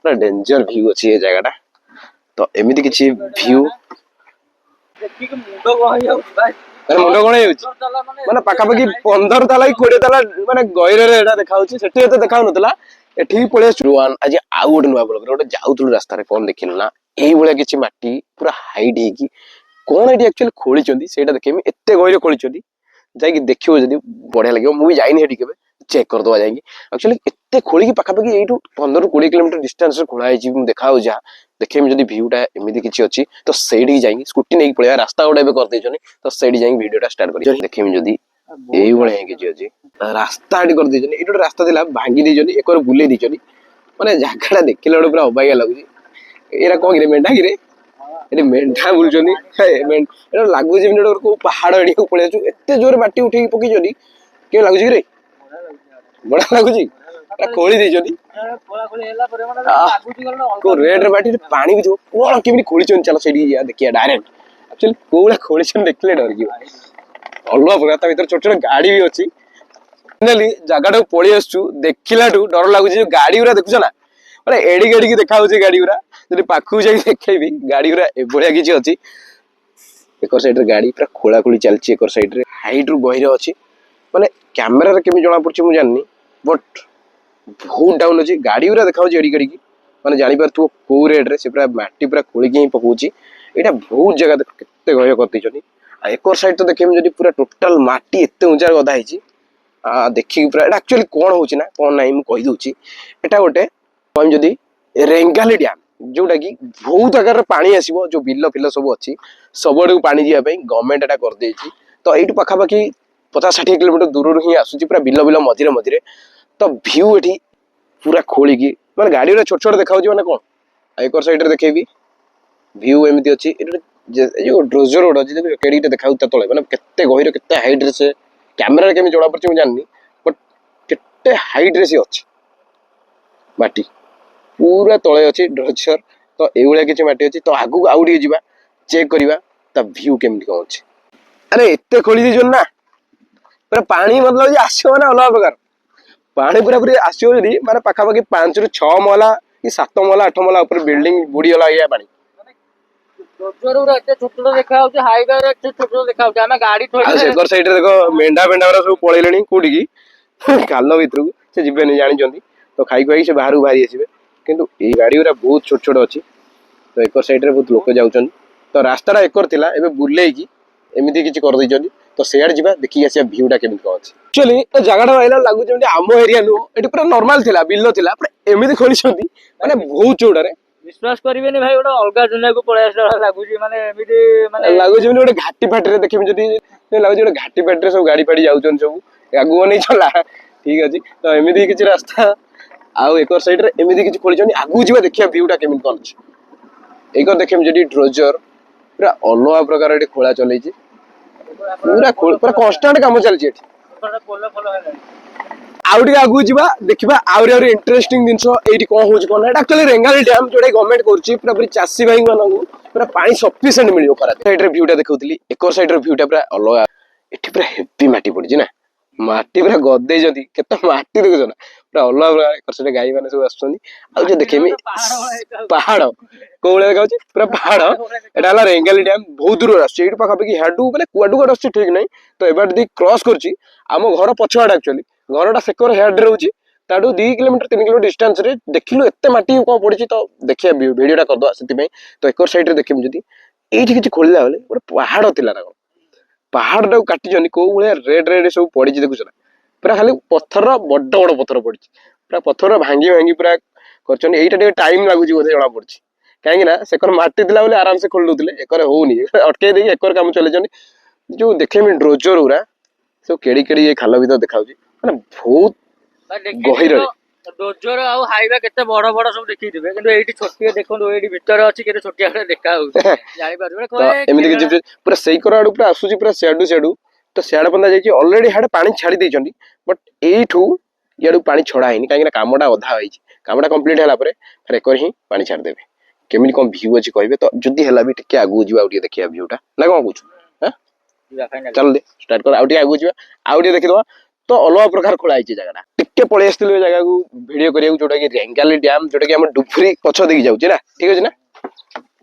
पूरा danger view अच्छी ये जगह तो एमती किसी व्यू मुंड कौन माने पाखापाखि 15 ताला कि 20 ताला माने गहिरे देखा देखा ना एठी पळे सुरुवान आज आउ गोटे नुआ ब्लॉग गोटे जाउतलु रास्ता रे कोन देखिल ना एई भलिया किछि माटी पूरा हाइट हे कि कोन एठी एक्चुअली खोली चंदी सेटा देखेमी एत्ते गहिरे खोली चंदी जाई कि देखियो जदी बढ़िया लागियो मु जाइनी हेठी केबे चेक कर दवा जाई एक्चुअली एत्ते खोली कि पाखापाखि एठू 15 ରୁ 20 किलोमीटर डिस्टेंस रे खोला आइछि मु देखाउ जा देखेमी जदी व्यूटा एमिति किछि अछि तो सेठी जाई स्कूटी नै पळेया रास्ता गोटे बे कर देछनी तो सेठी जाई वीडियोटा स्टार्ट करी देखेमी जदी एई भलिया किछि अछि रास्ता एठी कर देछनी एठो रास्ता दिला भांगी देछनी एकर बुले देछनी माने जागाटा देखिला पूरा अबाइया लागुची एरा कोन गिरे मेंढा गिरे एठी मेंढा बुलचनी एटा लागुची जेमि को पहाड़ एडी को पळे छु एत्ते जोर माटी उठेई पकी जनी के लागुची रे बड़ा लागुची एटा कोळी देछनी कोळा कोळी हेला परे माने लागुची गल को रेड रे माटी पानी भी जो कोन केमि खोली चन चलो सेडी या देखिया डायरेक्ट एक्चुअली कोळा खोली चन देखले डर गयो अलवा प्रकार भीतर छोट छोट गाड़ी भी अछि फाइनली जगह पळी आसछु देखिलाठू डर लागुची गाड़ी उरा देखुछ ना माने एडी गाड़ी की देखा होची गाड़ी उरा जदी पाखु जाई देखैबी गाड़ी उरा एबोलिया किछि अछि एकर साइड रे गाड़ी पूरा खोला खोली चलछि एकर साइड रे हाइट रु गहिरे अछि माने कैमरा रे केमि जणा पड़छि मु जाननी बट बहुत डाउन अछि गाड़ी उरा देखा होची एडी गाड़ी की माने जानि पर तू को रेड रे से पूरा माटी पूरा खोली के पकोची एटा बहुत जगह केते गय करती छनी आ एकर साइड तो देखिम जदी पूरा टोटल माटी एते ऊंचा गदा हिची देखि पूरा एटा एक्चुअली कोन होची ना कोन नाही मु कहि दोची एटा गोटे कम जदी रेंगाली डैम जोटा कि बहुत आकार रे पानी आसीबो जो बिल्लो फिल्लो सब अछि सबडू पानी जिया पई गवर्नमेंट एटा कर देछि तो एटु पाखापाखि 50-60 किलोमीटर दूर रू ही आसुची पूरा बिल्लो बिल्लो मझिरे मझिरे तो व्यू एठी पूरा खोली की माने गाड़ी रे छोट छोट देखाउची माने कोन एकर साइड रे देखेबी व्यू एमिति अछि जो ड्रोजर रोड अछि देखो केडीटे देखाउ त तळे माने केते गहिरे केते हाइट रे से कैमरा रे केमि जणा पड़छि मु जाननी बट केते हाइट रे से अछि माटी पूरा तळे अछि ड्रोजर तो एउळा किछि माटी अछि तो आगु आउडी जिबा चेक करबा त व्यू केमि कोन अछि अरे एते खोली दी जन ना पूरा पानी मतलब जे आछो ना अलग प्रकार पानी पूरा पूरी आछो जदी माने पाखापाखि 5 ରୁ 6 महला कि 7 महला 8 महला ऊपर बिल्डिंग बुडी गला या पानी जरूर एते छोट देखा होचे हाईवे रे एते छोट देखा होचे हम गाड़ी थोड़ी सेकर साइड रे देखो मेंढा मेंढा सब पळेलेनी कोडी की कालो भीतर से जिबेनी जानि जंदी तो खाई खाई से बाहर बाहरी आसीबे किंतु ए गाड़ी उरा बहुत छोट छोट अछि तो एकर साइड रे बहुत लोक जाउछन तो रास्ताटा एकर थिला एबे बुलेई की एमिति किछि कर दै जंदी तो शेयर जिबा देखि आसी व्यूटा केमिति को अछि एक्चुअली तो जगाडा आइला लागु जेमि आमो एरिया नु एटी पूरा नॉर्मल थिला बिल्लो थिला पूरा एमिति खोली छंदी माने बहुत चौड़ा रे विश्वास करिवेनी भाई गोटे अलगा दुनिया को पळे आसला लागुची माने एमिति माने लागु जेमि गोटे घाटी फाटी रे देखिम जदी लागु जे घाटी फाटी रे सब गाड़ी फाड़ी जाउछन सब आगु नै चला ठीक अछि तो एमिति किछि रास्ता आउ एकर साइड रे एमिति किछि खोली छनी आगु जिबा देखिया व्यूटा केमिति कोन अछि एकर देखिम जदी ड्रोजर पूरा अलवा प्रकार एटी खोला चलै छी पूरा कांस्टेंट काम चल छी एटी पोलो फॉलो है आउडी आगु जिबा देखिबा आउरी इंटरेस्टिंग दिनसो एटी कोन होछ कोन एटा एक्चुअली रेंगाली डैम जोडे गवर्नमेंट करछि पूरा पूरी चासी भाई मानू पूरा पानी सफिशिएंट मिलियो करा साइड रे व्यूटा देखौतली एकर साइड रे व्यूटा पूरा अलवा एठी पूरा हेवी माटी पड़ी ना माटी पूरा गदे जदी केते माटी देखो ना पूरा अलवा पूरा एकर साइड गाई माने सब आछथनी आ जे देखेमी पहाड़ कोळे देखाउछि पूरा पहाड़ एटा हला रेंगाली डैम बहुत दूर आछी एठी पाखा पाखि हेडू माने कुआडू गड आछी ठीक नै तो एबार दी क्रॉस करछि आम घर पछवाड एक्चुअली घरटा सेकर हेड रहउछि ताडू 2 किलोमीटर 3 किलोमीटर डिस्टेंस रे देखिलु एते माटी को पड़िछि तो देखिया वीडियोटा कर दो सेति तो एकर साइड रे देखिम जदी एठी किछि खोलिला बेले ओरे पहाड़ थिला ना पहाड़टा काटी जनी को भले रेड रेड सब पड़िछि देखुछ ना पूरा खाली पत्थर बड बड पत्थर पड़िछि पूरा पत्थर भांगी भांगी पूरा करछन एटा टे टाइम लागुछि बोधे जणा पड़छि काहे ना सेकर माटी थिला बेले आराम से खोल दोतिले एकर होउनी अटके देई एकर काम चले जनी जो देखेमी ड्रोजर उरा सब केडी केडी ये खाल भीतर देखाउछि माने बहुत गहिर डोजर आ हाईवे केते बड़ बड़ सब देखि दिबे किंतु एठी छोटी देखन एठी भीतर अछि केते छोटी आडे देखा हो जानि परबे तो एमिति कि पूरा सेई कराडू पूरा आसुची पूरा सेडू सेडू तो सेड पंदा जाई ऑलरेडी हाडे पानी छाडी देई जंदी बट एठू याडू पानी छडा हैनी काहे ना कामडा अधा होईची कामडा कंप्लीट हला परे फिर एकर ही पानी छाड देबे केमिनि कोन व्यू अछि कहबे तो जदी हला भी टिके आगु जिबा उठी देखिया व्यूटा ना कोन कुछ हां चल दे स्टार्ट कर आउटी आगु जिबा आउटी देखि दवा तो अलग प्रकार खोला है जगह टिके पलि आसलु जगह को वीडियो करिया जोटा कि रेंगाली डैम जोटा कि हम डुबरी पछ देकी जाउछे ना ठीक अछि ना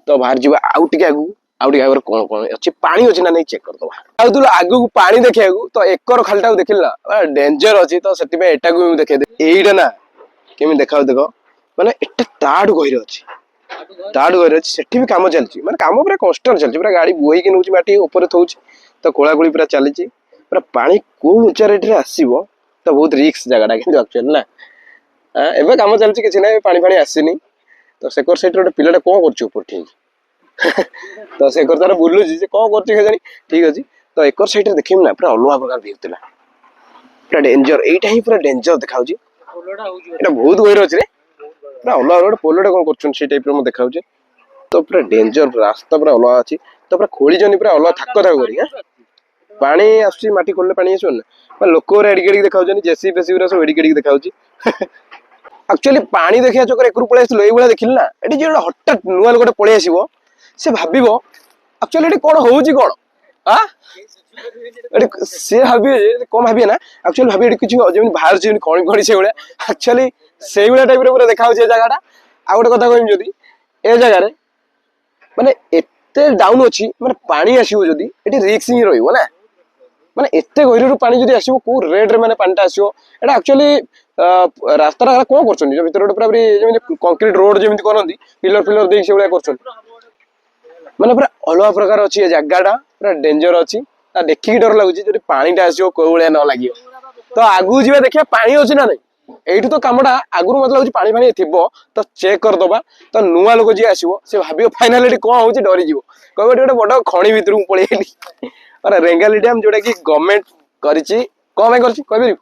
तो बाहर जीवा आउ टिके आगु कौन कौन अच्छी पानी अच्छी ना नहीं चेक कर दबा आउ आगु को पानी देखिया तो एकर खालटा देखिला डेंजर अछि तो सेति पे एटा को देखे एइडा ना केमि देखाउ देखो माने एटा ताडु गहिर अछि ताडु गहिर अछि सेठी भी काम चलछि माने काम पूरा कन्स्ट्रक्ट चलछि पूरा गाड़ी बोही के नउछि माटी ऊपर थौछि तो कोळाकोळी पूरा चलिछि पूरा पानी को ऊंचा रेट रे आसीबो तो बहुत रिस्क जगहटा किंतु एक्चुअली ना एबे काम चलछि किछि नै पानी पानी आसीनी तो सेकर साइड रे पिलाटा कोन करछि ऊपर ठीक तो सेकर तार बुलुछि जे कोन करछि केजानी ठीक अछि तो एकर साइड रे देखिम ना पूरा अलवा प्रकार दिउतला पूरा डेंजर एइटा ही पूरा डेंजर देखाउछि एटा बहुत गहिर अछि रे पूरा अलवा रोड पोलोटा कोन करछन से टाइप रो म देखाउछि तो पूरा डेंजर रास्ता पूरा अलवा अछि तो पूरा खोली जनी पूरा अलवा थाक थाक करी पानी आसी माटी खोलले पानी आसो ना लोक एडिकेडिक देखाउछन जेसी पेसी पूरा सब एडिकेडिक देखाउछि एक्चुअली पानी देखिया चकर एकरु पळे आसलो एई बेला देखिल ना एटी जे हठात नुआ लोकटे पळे आसीबो से भाबिबो एक्चुअली एटी कोन होउछि कोन हा एटी से भाबिए जे कोन भाबिए ना एक्चुअली भाबिए एटी किछु जेमि बाहर जेमि कोणी कोणी से बेला एक्चुअली सेई बेला टाइप रे पूरा देखाउछि ए जगहटा आ गोटे कथा कहम जदी ए जगह रे माने एते डाउन अछि माने पानी आसीबो जदी एटी रिस्क ही रहइबो ना माने एते गहिरु पानी जदी आसीबो को रेड रे माने पानीटा आसीबो एटा एक्चुअली रास्ता कोन करछन जे भीतर पूरा Zeme concrete road Zeme करनदी pillar pillar देख से बेला करछन माने पूरा अलग प्रकार अछि ए जगहटा पूरा डेंजर अछि आ देखि की डर लागुछि जदी पानीटा आसीबो को बेला न लागियो तो आगु जिबा देखिया पानी अछि ना नै एइठु तो कामडा आगुर मतलब होछि पानी पानी थिबो तो चेक कर दबा तो नुवा लोक जे आसीबो से भाबियो फाइनली कोन होछि डरी जिवो कहबो एटा बड खणी भीतर को पळेली अरे रेंगाली डैम जोटा कि गवर्नमेंट करिछि कोन में करछि कहबे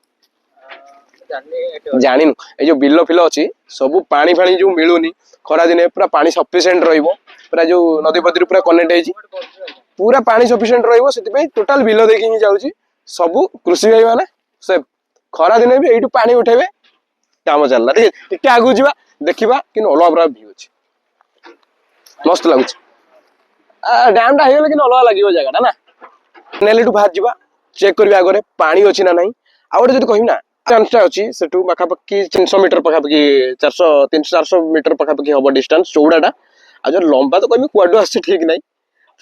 जानिनु ए जो बिल्लो फिलो अछि सब पानी फानी जो मिलुनी खरा दिने पूरा पानी सफिशिएंट रहइबो पूरा जो नदी पदी पूरा कनेक्ट हेछि पूरा पानी सफिशिएंट रहइबो सेति पे टोटल बिल्लो देखि ही जाउछि सब कृषि भाई माने से खरा दिने भी एइटु पानी उठेबे काम चलला ठीक आगु जिबा देखिबा किन अलवा बरा व्यू अछि मस्त लागुछि डैम टा हेले किन अलवा लागियो जगहटा ना नेलेटु बाहर जिबा चेक करबा आगरे पानी अछि ना नाही आ ओटे जदी कहिम ना चांसटा अछि सेटु पाखा पक्की 300 मीटर पाखा पक्की 400 300 400 मीटर पाखा पक्की हबो डिस्टेंस चौड़ाटा आ जो लंबा तो कहिम कुआडू आछि ठीक नाही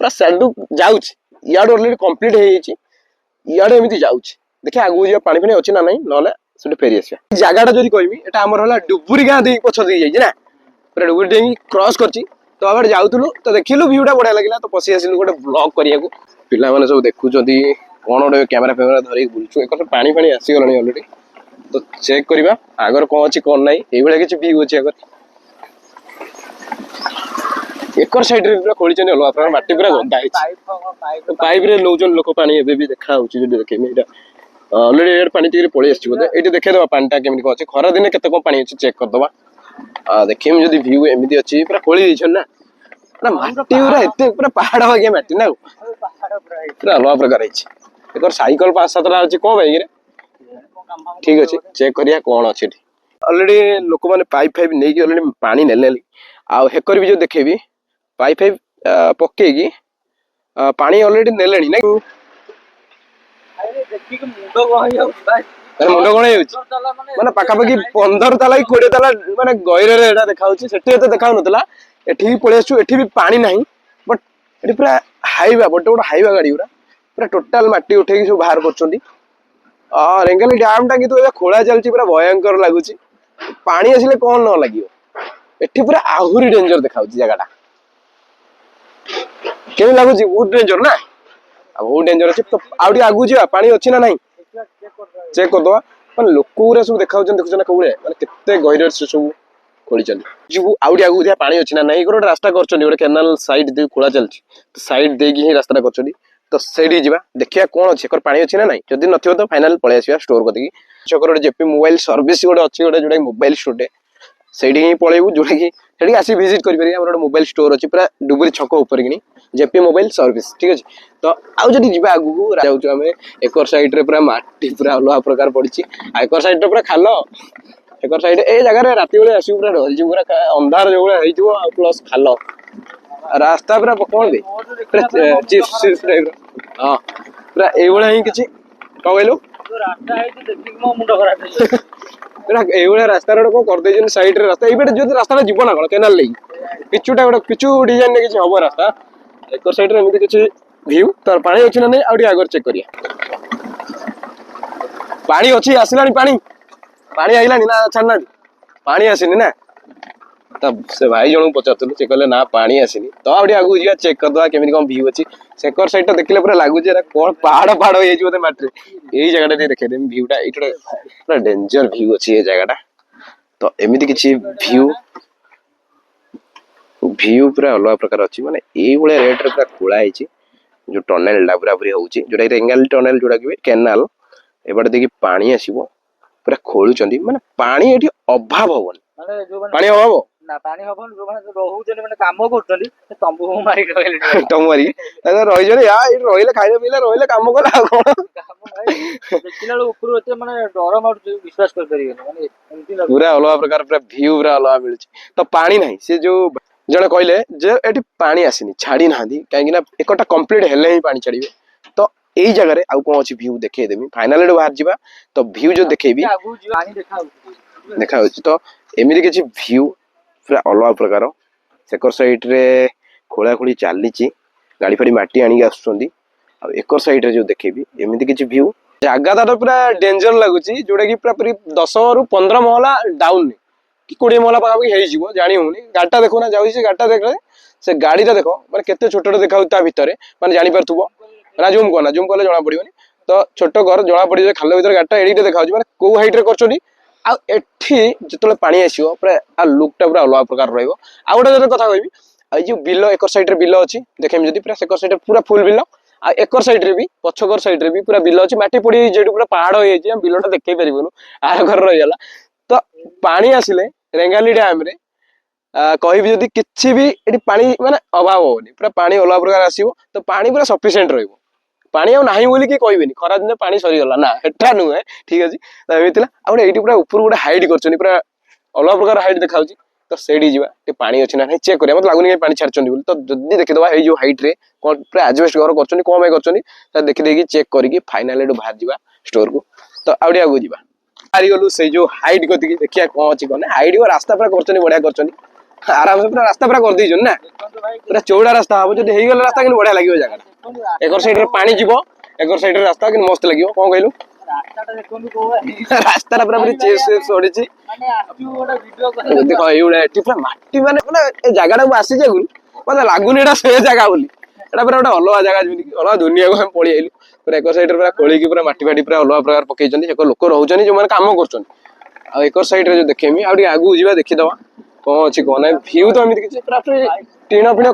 पूरा सैंडू जाउछि याड ऑलरेडी कंप्लीट हे हिछि याड एमिति जाउछि देखि आगु जे पानी पानी अछि ना नाही नले सेटे फेरी आसिया जगहटा जदी कहिम एटा हमर होला डुबुरी गां दे पछ दे जाई ना पूरा डुबुरी दे क्रॉस करछि तो आबे जाउतलु तो देखिलु व्यूटा बढिया लागिला तो पसी आसिलु गोटे ब्लॉग करिया को पिला माने सब देखु जदी कोन ओडे कैमरा फैमरा धरि बुलछु एकर पानी पानी आसी गलनी ऑलरेडी तो चेक करिबा आगर कोन अछि कोन नाही एई बेला किछि व्यू अछि आगर एकर साइड रे पूरा खोली चने हलो आपन माटी पूरा गंदा हिछि पाइप रे नौजन लोक पानी एबे भी देखा होछि जदी देखेमे एटा ऑलरेडी एयर पानी टिरे पळी आछि बोले एटी देखे दबा पानीटा केमि को अछि खरा दिने केते को पानी अछि चेक कर दबा आ देखिम जदी व्यू एमिति अछि पूरा खोली दिछन ना ना माटी पूरा एते पूरा पहाड़ हो गया माटी ना पूरा अलग प्रकार अछि एकर साइकिल 5-7 रा अछि को भाई रे ठीक अछि चेक करिया कोन अछि ऑलरेडी लोक माने पाइप फाइप नै कि ऑलरेडी पानी नेलेली आ हेकर भी जो देखेबी पाइप फाइप पक्केगी पानी ऑलरेडी नेलेनी ना अरे देखि के मुंडो गहई हो भाई अरे मुंडो गहई हो माने पाखा पाखी 15 तला कि 20 तला माने गहिर रे एटा देखाउछि सेठी तो देखाउ नतला एठी पळे आछु एठी भी पानी नाही बट एठी पूरा हाईवे बड हाईवे गाड़ी पूरा टोटल माटी उठेकी सब बाहर करछोंदी रेंगाली डैम टा किंतु खोला चलछि पूरा भयंकर लागुछि पानी आसिले कोन न लागियो एठी पूरा आहुरी डेंजर देखाउछि जगहटा केमि लागुछि बहुत डेंजर ना बहुत डेंजर अछि तो आउडी आगु जिया पानी अछि ना नाही चेक कर दो मन लोक पूरा सब देखाउछन देखुछन ना कोबळे माने केते गहिर से सब खोली चली जिबु आउडी आगु दिया पानी अछि ना नाही गोटे रास्ता करछन गोटे कैनाल साइड दे खोला चलछि साइड देगी ही रास्ता करछन तो सेडी जिबा देखिया कोन अछि एकर पानी अछि ना नाही जदी नथियो तो फाइनल पळे आसीबा स्टोर करदी चकर जेपी मोबाइल सर्विस गोटे अछि गोटे जोडा मोबाइल स्टोर सेडी ही पळेबु जोडा कि सेडी आसी विजिट करि परिया हमर मोबाइल स्टोर अछि पूरा डुबुरी छक ऊपर किनी जेपी मोबाइल सर्विस ठीक अछि तो आउ जदी जिबा आगु जाउछु हमें एकर साइड रे पूरा माटी पूरा अलवा प्रकार पड़छि आ एकर साइड रे पूरा खालो एकर साइड ए जगह रे राती बेले आसी पूरा ढल जी पूरा अंधार जो बेले हेइथिबो आ प्लस खालो रास्ता पूरा कोन बे चिप्स टाइप हां पूरा ए बेले ही किछि कहैलो ରାସ୍ତା ହେଇଛି ଦେଖିକି ମୋ ମୁଣ୍ଡ ଖରାପ ହେଇଯିବ। এইভଳିଆ ରାସ୍ତାରେ ଗୋଟେ କଣ କରିଦେଇଛନ୍ତି ସାଇଡ୍ ରେ ରାସ୍ତା ଏଇପଟେ ଯଦି ରାସ୍ତାଟା ଯିବ ନା କଣ କେନାଲ ନେଇ ପିଚୁଟା ଗୋଟେ ପିଚୁ ଡିଜାଇନ୍ ରେ କିଛି ହବ ରାସ୍ତା ଏକର ସାଇଡ୍ ରେ ଏମିତି କିଛି ଭିଉ ତାର ପାଣି ଅଛି ନା ନାଇଁ ଆଉ ଟିକେ ଆଗରେ ଚେକ୍ କରିବା ପାଣି ଅଛି ଆସିଲାଣି ପାଣି ପାଣି ଆଇଲାଣି ନା ଛାଡୁନାହାନ୍ତି ପାଣି ଆସିନି ନା ତ ସେ ଭାଇ ଜଣଙ୍କୁ ପଚାରୁଥିଲୁ ସେ କହିଲେ ନା ପାଣି ଆସିନି ତ ଆଉ ଟିକେ ଆଗକୁ ଯିବା ଚେକ୍ କରିଦବା କେମିତି କଣ ଭିଉ ଅଛି ସେକର ସାଇଡ୍ ଟା ଦେଖିଲେ ପୁରା ଲାଗୁଛି ଏରା କଣ ପାହାଡ ହେଇଯାଇଛି ବୋଧେ ମାଟିରେ ଏଇ ଜାଗାଟା ଟିକେ ଦେଖେଇଦେବି ଭିଉଟା ଏଇଠି ପୁରା ଡେଞ୍ଜର ଭିଉ ଅଛି ଏ ଜାଗାଟା ତ ଏମିତି କିଛି ଭିଉ ପୁରା ଅଲଗା ପ୍ରକାର ଅଛି ମାନେ ଏଇଭଳିଆ ରେଟ୍ ରେ ପୁରା ଖୋଳା ହେଇଛି ଯୋଉ ଟନେଲ ଟା ପୁରା ପୁରି ହଉଛି ଯୋଉଟା ରେଙ୍ଗାଲି ଟନେଲ ଯୋଉଟା କି କେନାଲ ଏବାଟେ ଦେଇକି ପାଣି ଆସିବ ପୁରା ଖୋଳୁଛନ୍ତି ମାନେ ପାଣି ଏଠି ଅଭାବ ହବନି ମାନେ ଯୋଉମାନେ ପାଣି ଅଭାବ ନା ପାଣି ହବନି ଯୋଉମାନେ ରହୁଛନ୍ତି ମାନେ କାମ କରୁଛନ୍ତି ସେ ତମ୍ବୁ ମାରିକି ରହିଲେଣି ତମ ମାରିକି ରହିଛନ୍ତି ଏଇଠି ରହିଲେ ଖାଇଲେ ପିଇଲେ ରହିଲେ କାମ କଲେ ଆଉ କଣ କାମ ଭାଇ ଦେଖିଲା ବେଳକୁ ଉପରୁ ଏତେ ମାନେ ଡର ମାଡୁଛି ବିଶ୍ୱାସ କରିପାରିବେନି ମାନେ ଏମିତି ଲାଗୁଛି ପୁରା ଅଲଗା ପ୍ରକାର ପୁରା ଭିଉ ପୁରା ଅଲଗା ମିଳୁଛି ତ ପାଣି ନାହିଁ ସେ ଯୋଉ ଜଣେ କହିଲେ ଯେ ଏଠି ପାଣି ଆସିନି ଛାଡି ନାହାନ୍ତି କାହିଁକି ନା ଏକଟା କମ୍ପ୍ଲିଟ ହେଲେ ହିଁ ପାଣି ଛାଡିବେ ତ ଏଇ ଜାଗାରେ ଆଉ କଣ ଅଛି ଭିଉ ଦେଖେଇଦେବି ଫାଇନାଲ ଏଠୁ ବାହାରି ଯିବା ତ ଭିଉ ଯୋଉ ଦେଖେଇବି ଆଗକୁ ଯିବ ପାଣି ଦେଖା ହଉଛି ତ ଏମିତି କିଛି ଭିଉ ପୁରା ଅଲଗା ପ୍ରକାର ସେକର ସାଇଡ୍ ରେ ଖୋଳାଖୋଳି ଚାଲିଛି ଗାଡି ଫାଡି ମାଟି ଆଣିକି ଆସୁଛନ୍ତି ଆଉ ଏକର ସାଇଡ୍ ରେ ଯୋଉ ଦେଖେଇବି ଏମିତି କିଛି ଭିଉ ଜାଗାଟା ପୁରା ଡେଞ୍ଜର ଲାଗୁଛି ଯୋଉଟା କି ପୁରା 10 ରୁ 15 ମହଲା ଡାଉନ୍ କି 20 ମହଲା ପାଖାପାଖି ହେଇଯିବ ଜାଣି ହଉନି ଗାଡିଟା ଦେଖୁ ନା ଯାଉଛି ସେ ଗାଡିଟା ଦେଖିଲେ ସେ ଗାଡିଟା ଦେଖ ମାନେ କେତେ ଛୋଟଟେ ଦେଖାଉଛି ତା ଭିତରେ ମାନେ ଜାଣିପାରୁଥିବ ନା ଜୁମ୍ କଲେ ଜଣା ପଡିବନି ତ ଛୋଟ ଘର ଜଣା ପଡିବ ଖାଲ ଭିତରେ ଗାଡିଟା ଏଡିଟେ ଦେଖାଉଛି ମାନେ କୋଉ ହାଇଟ୍ ରେ କରୁଛନ୍ତି ଆଉ ଏଠି ଯେତେବେଳେ ପାଣି ଆସିବ ପୁରା ଲୁକ୍ ଟା ପୁରା ଅଲଗା ପ୍ରକାର ରହିବ ଆଉ ଗୋଟେ ଯଦି କଥା କହିବି ଏଇ ଯୋଉ ବିଲ ଏକର ସାଇଡ୍ ରେ ବିଲ ଅଛି ଦେଖେଇବି ଯଦି ପୁରା ସେକର ସାଇଡ୍ ରେ ପୁରା ଫୁଲ୍ ବିଲ ଆଉ ଏକର ସାଇଡ୍ ରେ ବି ପଛକର ସାଇଡ୍ ରେ ବି ପୁରା ବିଲ ଅଛି ମାଟି ପଡି ଯେହେତୁ ପୁରା ପାହାଡ ହେଇଯାଇଛି ଆମେ ବିଲଟା ଦେଖେଇ ପାରିବୁନୁ ଆର ଘର ରହିଗଲା ତ ପାଣି ଆସିଲେ ରେଙ୍ଗାଲି ଡ୍ୟାମ ରେ କହିବି ଯଦି କିଛି ବି ଏଠି ପାଣି ମାନେ ଅଭାବ ହବନି ପୁରା ପାଣି ଅଲଗା ପ୍ରକାର ଆସିବ ତ ପାଣି ପୁରା ସଫିସିଏଣ୍ଟ ରହିବ ପାଣି ଆଉ ନାହିଁ ବୋଲି କି କହିବେନି ଖରା ଦିନେ ପାଣି ସରିଗଲା ନା ହେଟା ନୁହେଁ ଠିକ ଅଛି ତ ଏମିତି ଥିଲା ଆଉ ଗୋଟେ ଏଇଠି ପୁରା ଉପରୁ ଗୋଟେ ହାଇଟ୍ କରିଛନ୍ତି ପୁରା ଅଲଗା ପ୍ରକାର ହାଇଟ୍ ଦେଖାଉଛି ତ ସେଇଠି ଯିବା ଟିକେ ପାଣି ଅଛି ନା ନାହିଁ ଚେକ୍ କରିବା ମତେ ଲାଗୁନି ପାଣି ଛାଡିଛନ୍ତି ବୋଲି ତ ଯଦି ଦେଖିଦବା ଏଇ ଯୋଉ ହାଇଟ୍ ରେ କଣ ପୁରା ଆଜବେଷ୍ଟ ଘର କରୁଛନ୍ତି କଣ ପାଇଁ କରୁଛନ୍ତି ତା ଦେଖିଦେଇକି ଚେକ୍ କରିକି ଫାଇନାଲ ଏଠୁ ବାହାରି ଯିବା ଷ୍ଟୋରକୁ ତ ଆଉ ଟିକେ ଆଗକୁ ଯିବା ବାହାରିଗଲୁ ସେଇ ଯୋଉ ହାଇଟ୍ କତିକି ଦେଖିବା କଣ ଅଛି କଣ ହାଇଟ୍ ରାସ୍ତା ପୁରା କରୁଛନ୍ତି ବଢିଆ କରୁଛନ୍ତି ଆରାମସେ ପୁରା ରାସ୍ତା ପୁରା କରିଦେଇଛନ୍ତି ନା ପୁରା ଚଉଡା ରାସ୍ତା ହବ ଯଦି ହେଇଗଲା ରାସ୍ତା କିନ୍ତୁ ବଢିଆ ଲାଗିବ ଜାଗା ଏକର ସାଇଡ୍ ରେ ପାଣି ଯିବ ଏକର ସାଇଡ୍ ରେ ରାସ୍ତା କିନ୍ତୁ ମସ୍ତ ଲାଗିବ କଣ କହିଲୁ ରାସ୍ତାଟା ପୁରା ପୁରି ଚିପ୍ସ ପଡିଛି ଦେଖ ଏଇଭଳିଆ ଏଠି ପୁରା ମାଟି ମାନେ ମାନେ ଏ ଜାଗାଟାକୁ ଆସିଛି ଆଗରୁ ମତେ ଲାଗୁନି ଏଇଟା ସେ ଜାଗା ବୋଲି ଏଟା ପୁରା ଗୋଟେ ଅଲଗା ଜାଗା ଯେମିତି ଅଲଗା ଦୁନିଆକୁ ଆମେ ପଳେଇ ଆଇଲୁ ପୁରା ଏକର ସାଇଡ୍ ରେ ପୁରା ଖୋଳିକି ପୁରା ମାଟି ଫାଟି ପୁରା ଅଲଗା ପ୍ରକାର ପକେଇଛନ୍ତି ଏକ ଲୋକ ରହୁଛନ୍ତି ଯୋଉମାନେ କାମ କରୁଛନ୍ତି ଆଉ ଏକର ସାଇଡ୍ ରେ ଯୋଉ ଦେଖେଇମି ଆଉ ଟିକେ ଆଗକୁ ଯିବା ଦେଖିଦବା କଣ ଅଛି କଣ ନାହିଁ ଭିଉ ତ ଏମିତି କିଛି ପୁରା ଟିଣ ଫିଣ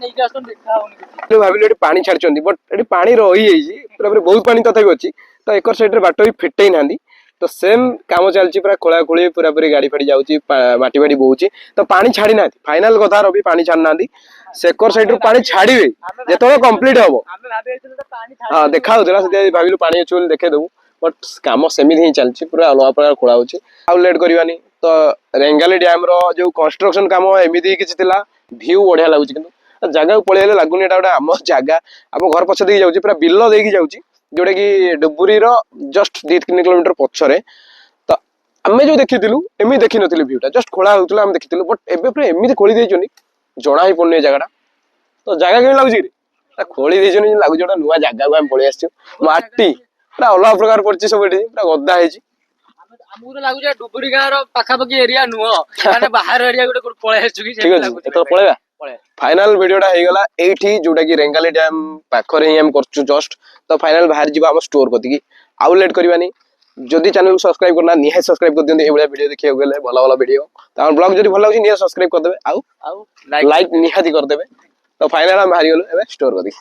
ନେଇକି ଆସୁଛନ୍ତି ଦେଖା ହଉନି ଭାବିଲୁ ଏଠି ପାଣି ଛାଡିଛନ୍ତି ବଟ୍ ଏଠି ପାଣି ରହିଯାଇଛି ପୁରା ବହୁତ ପାଣି ତଥାପି ଅଛି ତ ଏକର ସାଇଡ୍ ରେ ବାଟ ବି ଫିଟେଇ ନାହାନ୍ତି ତ ସେମ୍ କାମ ଚାଲିଛି ପୁରା ଖୋଳାଖୋଳି ପୁରା ପୁରି ଗାଡି ଫାଡି ଯାଉଛି ମାଟି ଫାଟି ବୋହୁଛି ତ ପାଣି ଛାଡି ନାହାନ୍ତି ଫାଇନାଲ କଥା ରବି ପାଣି ଛାଡି ନାହାନ୍ତି ସେକର ସାଇଡ୍ ରୁ ପାଣି ଛାଡିବେ ଯେତେବେଳେ କମ୍ପ୍ଲିଟ ହବ ହଁ ଦେଖା ହଉଥିଲା ସେଥିପାଇଁ ଭାବିଲୁ ପାଣି ଅଛି ବୋଲି ଦେଖେଇଦବୁ ବଟ୍ କାମ ସେମିତି ହିଁ ଚାଲିଛି ପୁରା ଅଲଗା ପ୍ରକାର ଖୋଳା ହଉଛି ଆଉ ଲେଟ୍ କରିବାନି ତ ରେଙ୍ଗାଲି ଡ୍ୟାମ ର ଯୋଉ କନଷ୍ଟ୍ରକ୍ସନ କାମ ଏମିତି କିଛି ଥିଲା ଭିଉ ବଢିଆ ଲାଗୁଛି କିନ୍ତୁ ଜାଗାକୁ ପଳେଇଲେ ଲାଗୁନି ଏଟା ଗୋଟେ ଆମ ଜାଗା ଆମ ଘର ପଛ ଦେଇକି ଯାଉଛି ପୁରା ବିଲ ଦେଇକି ଯାଉଛି ଯୋଉଟା କି ଡୁବୁରିର ଜଷ୍ଟ 2-3 କିଲୋମିଟର ପଛରେ ତ ଆମେ ଯୋଉ ଦେଖିଥିଲୁ ଏମିତି ଦେଖିନଥିଲୁ ଭିଉଟା ଜଷ୍ଟ ଖୋଳା ହଉଥିଲା ଆମେ ଦେଖିଥିଲୁ ବଟ୍ ଏବେ ପୁରା ଏମିତି ଖୋଳି ଦେଇଛନ୍ତି ଜଣା ହିଁ ପଡୁନି ଏ ଜାଗାଟା ତ ଜାଗା କେମିତି ଲାଗୁଛି ଖୋଳି ଦେଇଛନ୍ତି ଲାଗୁଛି ଗୋଟେ ନୂଆ ଜାଗାକୁ ଆମେ ପଳେଇ ଆସିଛୁ ମାଟି ପୁରା ଅଲଗା ପ୍ରକାର ପଡିଛି ସବୁ ଏଠି ପୁରା ଗଦା ହେଇଛି ଆମକୁ ତ ଲାଗୁଛି ଡୁବୁରି ଗାଁର ପାଖାପାଖି ଏରିଆ ନୁହଁ ମାନେ ବାହାର ଏରିଆ ଗୋଟେ ପଳେଇ ଆସିଛୁ କି ଠିକ ଅଛି ଏଥର ପଳେଇବା ଫାଇନାଲ ଭିଡିଓଟା ହେଇଗଲା ଏଇଠି ଯୋଉଟା କି ରେଙ୍ଗାଲି ଡ୍ୟାମ ପାଖରେ ହିଁ ଆମେ କରୁଛୁ ଜଷ୍ଟ ତ ଫାଇନାଲ ବାହାରି ଯିବା ଆମ ଷ୍ଟୋର କତିକି ଆଉ ଲେଟ୍ କରିବାନି ଯଦି ଚ୍ୟାନେଲ ସବସ୍କ୍ରାଇବ କରନା ନିହାତି ସବସ୍କ୍ରାଇବ କରିଦିଅନ୍ତୁ ଏଇଭଳିଆ ଭିଡିଓ ଦେଖିବାକୁ ଗଲେ ଭଲ ଭଲ ଭିଡିଓ ତ ଆମ ବ୍ଲଗ ଯଦି ଭଲ ଲାଗୁଛି ନିହାତି ସବସ୍କ୍ରାଇବ କରିଦେବେ ଆଉ ଲାଇକ୍ ନିହାତି କରିଦେବେ ତ ଫାଇନାଲ ଆମେ ବାହାରିଗଲୁ ଏବେ ଷ୍ଟୋର କତିକି